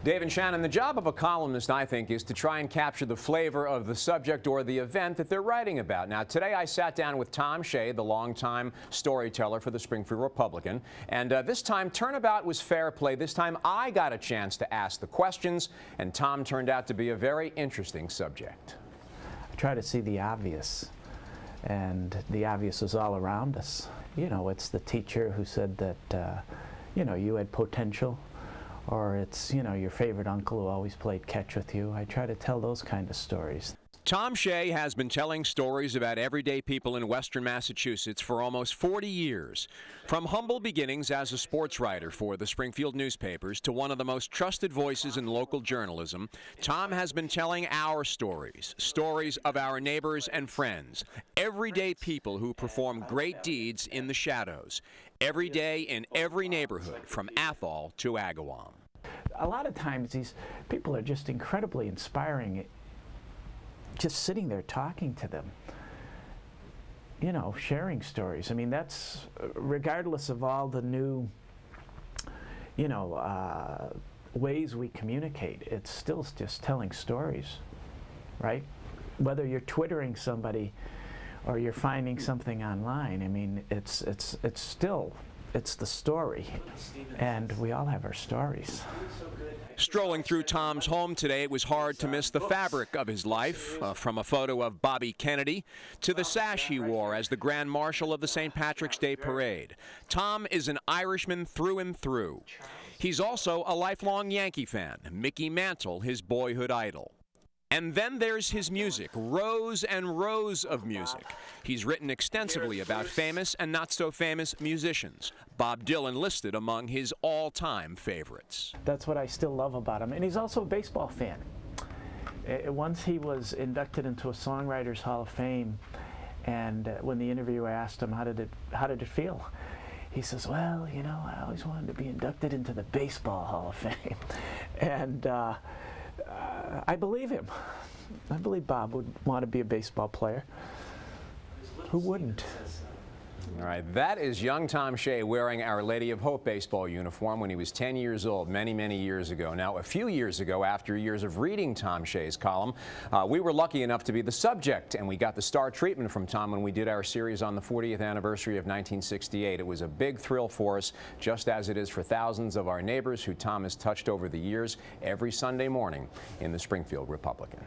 Dave and Shannon, the job of a columnist, I think, is to try and capture the flavor of the subject or the event that they're writing about. Now, today I sat down with Tom Shea, the longtime storyteller for the Springfield Republican, and this time turnabout was fair play. This time I got a chance to ask the questions, and Tom turned out to be a very interesting subject. I try to see the obvious, and the obvious is all around us. You know, it's the teacher who said that, you know, you had potential. Or it's, you know, your favorite uncle who always played catch with you. I try to tell those kind of stories. Tom Shea has been telling stories about everyday people in western Massachusetts for almost 40 years. From humble beginnings as a sports writer for the Springfield newspapers to one of the most trusted voices in local journalism, Tom has been telling our stories, stories of our neighbors and friends, everyday people who perform great deeds in the shadows, every day in every neighborhood from Athol to Agawam. A lot of times these people are just incredibly inspiring. Just sitting there talking to them, you know, sharing stories. I mean, that's regardless of all the new, you know, ways we communicate, it's still just telling stories, right? Whether you're twittering somebody or you're finding something online, I mean, it's still the story, and we all have our stories. Strolling through Tom's home today, it was hard to miss the fabric of his life, from a photo of Bobby Kennedy to the sash he wore as the Grand Marshal of the St. Patrick's Day Parade. Tom is an Irishman through and through. He's also a lifelong Yankee fan, Mickey Mantle, his boyhood idol. And then there's his music, rows and rows of music. He's written extensively about famous and not-so-famous musicians. Bob Dylan listed among his all-time favorites. That's what I still love about him. And he's also a baseball fan. Once he was inducted into a Songwriters Hall of Fame, and when the interviewer asked him, how did it feel? He says, well, you know, I always wanted to be inducted into the Baseball Hall of Fame. And I believe him. I believe Bob would want to be a baseball player. Who wouldn't? All right, that is young Tom Shea wearing Our Lady of Hope baseball uniform when he was 10 years old, many, many years ago. Now, a few years ago, after years of reading Tom Shea's column, we were lucky enough to be the subject, and we got the star treatment from Tom when we did our series on the 40th anniversary of 1968. It was a big thrill for us, just as it is for thousands of our neighbors who Tom has touched over the years every Sunday morning in the Springfield Republican.